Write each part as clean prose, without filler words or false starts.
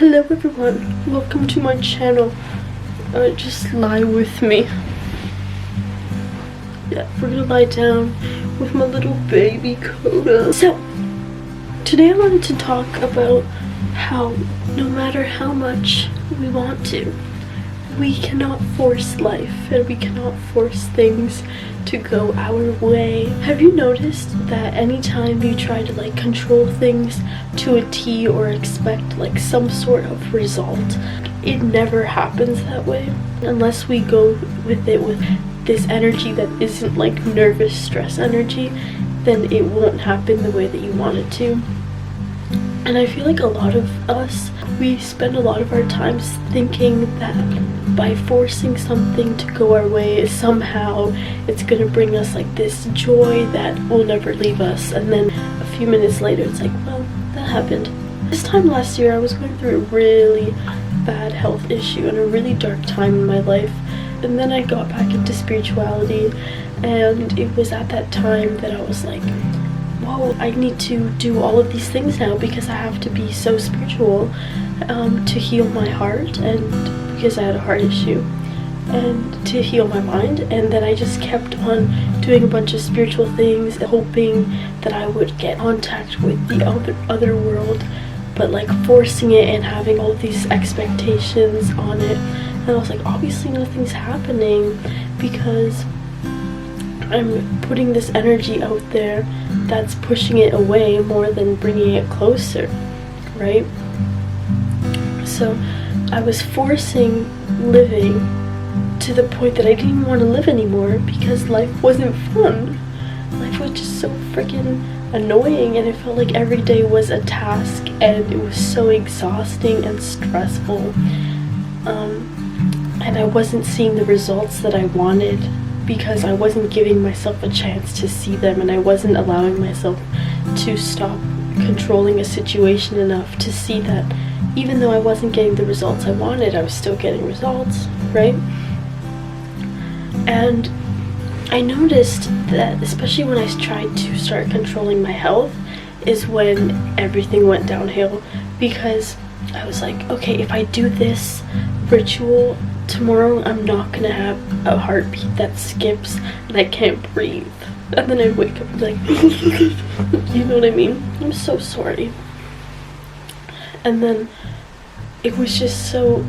Hello everyone, welcome to my channel. Just lie with me. Yeah, we're gonna lie down with my little baby Coda. So, today I wanted to talk about how no matter how much we want to, we cannot force life and we cannot force things to go our way. Have you noticed that anytime you try to control things to a T or expect some sort of result, it never happens that way unless we go with it with this energy that isn't nervous stress energy. Then it won't happen the way that you want it to. And I feel like a lot of us, we spend a lot of our times thinking that by forcing something to go our way, somehow it's gonna bring us this joy that will never leave us. And then a few minutes later, it's well, that happened. This time last year, I was going through a really bad health issue and a really dark time in my life. And then I got back into spirituality, and it was at that time that I was whoa, I need to do all of these things now because I have to be so spiritual to heal my heart, and because I had a heart issue, and to heal my mind. And then I just kept on doing a bunch of spiritual things, hoping that I would get contact with the other world, but forcing it and having all these expectations on it. And I was obviously nothing's happening because I'm putting this energy out there that's pushing it away more than bringing it closer, right? So I was forcing living to the point that I didn't even want to live anymore because life wasn't fun. Life was just so freaking annoying, and it felt like every day was a task, and it was so exhausting and stressful. And I wasn't seeing the results that I wanted because I wasn't giving myself a chance to see them, and I wasn't allowing myself to stop controlling a situation enough to see that even though I wasn't getting the results I wanted, I was still getting results, right? And I noticed that, especially when I tried to start controlling my health, is when everything went downhill, because I was okay, if I do this ritual tomorrow, I'm not gonna have a heartbeat that skips and I can't breathe. And then I wake up and you know what I mean? I'm so sorry. And then it was just so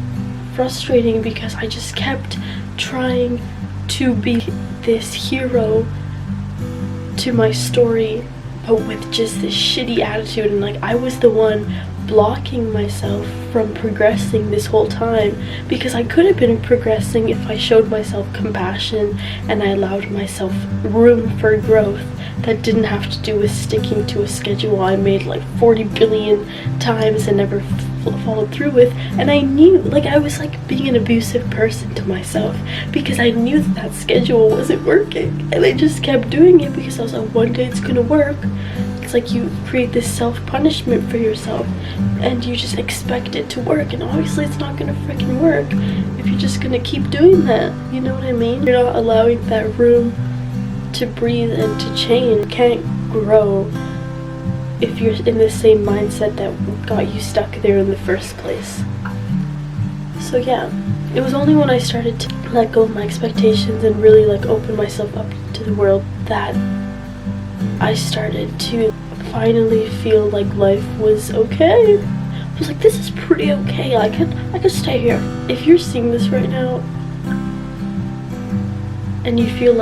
frustrating because I just kept trying to be this hero to my story, but with just this shitty attitude, and I was the one blocking myself from progressing this whole time, because I could have been progressing if I showed myself compassion and I allowed myself room for growth that didn't have to do with sticking to a schedule I made 40 billion times and never followed through with. And I knew, I was being an abusive person to myself because I knew that schedule wasn't working, and I just kept doing it because I was one day it's gonna work. It's you create this self-punishment for yourself and you just expect it to work, and obviously it's not gonna freaking work if you're just gonna keep doing that. You know what I mean? You're not allowing that room to breathe and to change. You can't grow if you're in the same mindset that got you stuck there in the first place. So yeah, it was only when I started to let go of my expectations and really open myself up to the world that I started to finally feel life was okay. I was this is pretty okay. I could stay here. If you're seeing this right now and you feel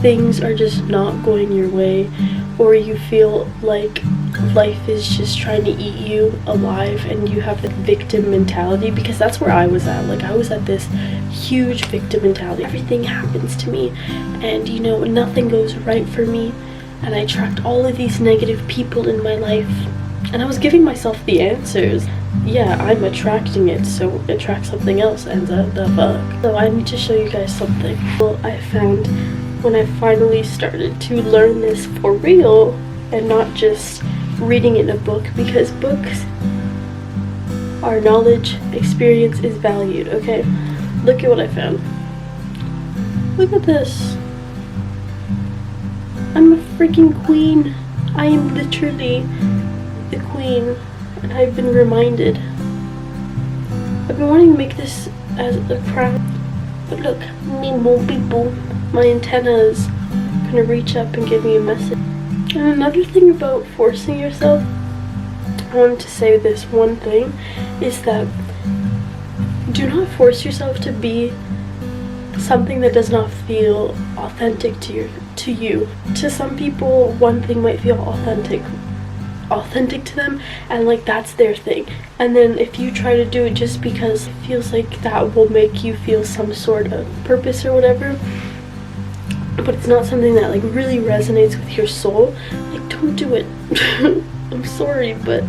things are just not going your way, or you feel life is just trying to eat you alive and you have the victim mentality, because that's where I was at. I was at this huge victim mentality. Everything happens to me and nothing goes right for me, and I attract all of these negative people in my life, and I was giving myself the answers. Yeah, I'm attracting it, so attract something else, and the fuck. So I need to show you guys something. Well, I found when I finally started to learn this for real and not just reading it in a book, because books are knowledge, experience is valued, okay? Look at what I found. Look at this. I'm a freaking queen. I am literally the queen, and I've been reminded I've been wanting to make this as a crown, but look, me more people. My antenna is gonna reach up and give me a message. And another thing about forcing yourself, I wanted to say this one thing, is that do not force yourself to be something that does not feel authentic to you. To some people, one thing might feel authentic to them, and like that's their thing. And then if you try to do it just because it feels like that will make you feel some sort of purpose or whatever, but it's not something that like really resonates with your soul, like don't do it. I'm sorry, but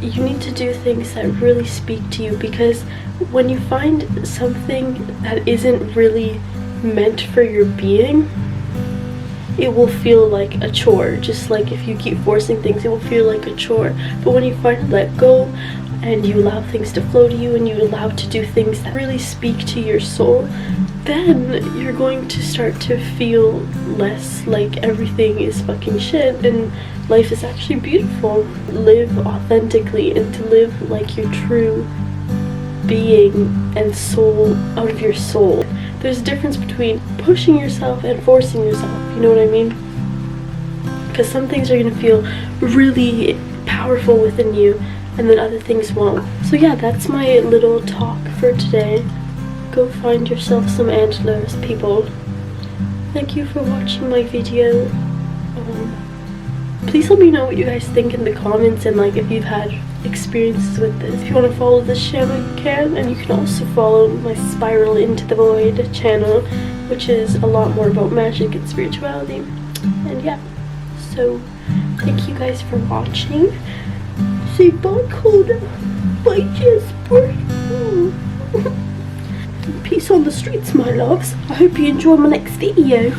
you need to do things that really speak to you, because when you find something that isn't really meant for your being, it will feel like a chore. Just like if you keep forcing things, it will feel like a chore. But when you finally let go and you allow things to flow to you, and you allow to do things that really speak to your soul, then you're going to start to feel less like everything is fucking shit and life is actually beautiful. Live authentically, and to live like your true being and soul out of your soul. There's a difference between pushing yourself and forcing yourself, you know what I mean? Because some things are going to feel really powerful within you, and then other things won't. So yeah, that's my little talk for today. Go find yourself some antlers, people. Thank you for watching my video. Please let me know what you guys think in the comments, and like if you've had experiences with this. If you want to follow this channel, you can, and you can also follow my Spiral Into the Void channel, which is a lot more about magic and spirituality. And yeah, so thank you guys for watching. Say bye, Coda. Bye, Jasper. Peace on the streets, my loves. I hope you enjoy my next video.